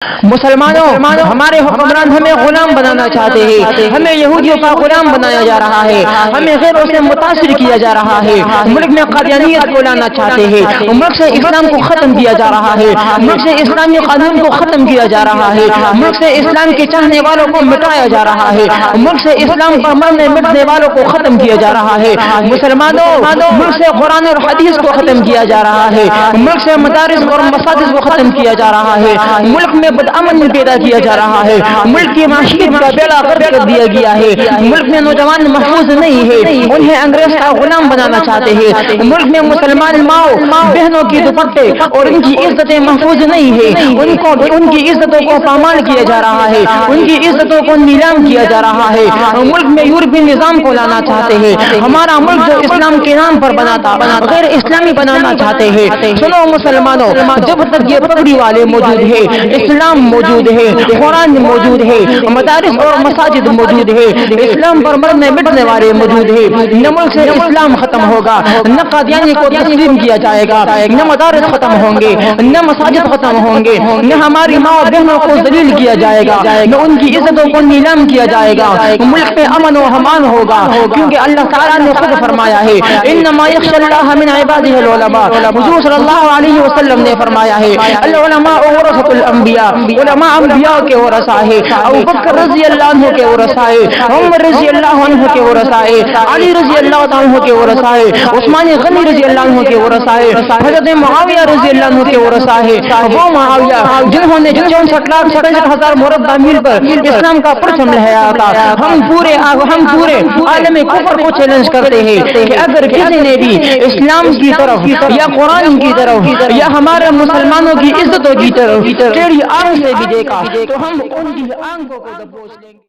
مسلمانوں ہمارے حکمران ہمیں غلام بنانا چاہتے ہیں، ہمیں یہودیوں کا غلام بنایا جا رہا ہے، ہمیں غیروں سے متاثر کیا جا رہا ہے، ملک میں قادیانیت کو لانا چاہتے ہیں، ملک سے اسلام کو ختم کیا جا رہا ہے، ملک سے اسلامی قانون کو ختم کیا جا رہا ہے، ملک سے اسلام کے چاہنے والوں کو مٹایا جا رہا ہے، ملک سے اسلام پر مرنے مٹنے والوں کو ختم کیا جا رہا ہے۔ مسلمانوں ملک سے قرآن اور حدیث کو ختم کیا جا رہا ہے، ملک سے مدارس اور مساجد کو ختم کیا جا رہا ہے، ملک میں بدامن پیدا کیا جا رہا ہے، ملک کی معیشت کا بیڑا غرق کر دیا گیا ہے، ملک میں نوجوان محفوظ نہیں ہے، انہیں انگریز کا غلام بنانا چاہتے ہیں، ملک میں مسلمان ماؤں بہنوں کی دوپٹے اور ان کی عزتیں محفوظ نہیں ہے، ان کی عزتوں کو پامال کیا جا رہا ہے، ان کی عزتوں کو نیلام کیا جا رہا ہے، ملک میں یورپی نظام کو لانا چاہتے ہیں، ہمارا ملک جو اسلام کے نام پر بناتا غیر اسلامی بنانا چاہتے ہیں۔ سنو مسلمانوں، جب تک یہ پگڑی والے موجود ہیں، اسلام موجود ہے، قرآن موجود ہے، مدارس اور مساجد موجود ہے، اسلام پر مرنے مٹنے والے موجود ہیں، نہ ملک سے اسلام ختم ہوگا، نہ قادیانی کو تسلیم کیا جائے گا، نہ مدارس ختم ہوں گے، نہ مساجد ختم ہوں گے، نہ ہماری ماں بہنوں کو ذلیل کیا جائے گا، نہ ان کی عزتوں کو نیلام کیا جائے گا، ملک میں امن و امان ہوگا، کیونکہ اللہ تعالیٰ نے خود فرمایا ہے انما یخشی اللہ من عبادہ العلماء۔ حضور صلی اللہ علیہ وسلم نے فرمایا ہے العلماء ورثۃ الانبیاء، علماء انبیاء کے ورثہ ہے، ابو بکر رضی اللہ عنہ کے ورثہ ہے، عمر رضی اللہ عنہ کے ورثہ ہے، علی رضی اللہ عنہ کے ورثہ ہے، عثمان غنی رضی اللہ عنہ کے ورثہ ہے، حضرت معاویہ رضی اللہ عنہ کے ورثہ ہے، وہ معاویہ جنہوں نے 64,67,000 مربع میل پر اسلام کا پرچم لہرایا تھا۔ ہم پورے عالم کفر کو چیلنج کرتے ہیں کہ اگر کسی نے بھی اسلام کی طرف یا قرآن کی طرف یا ہمارے مسلمانوں کی عزتوں کی طرف ٹیڑھی آنکھ سے بھی دیکھا تو ہم ان کی آنکھوں کو دبوچ لیں گے۔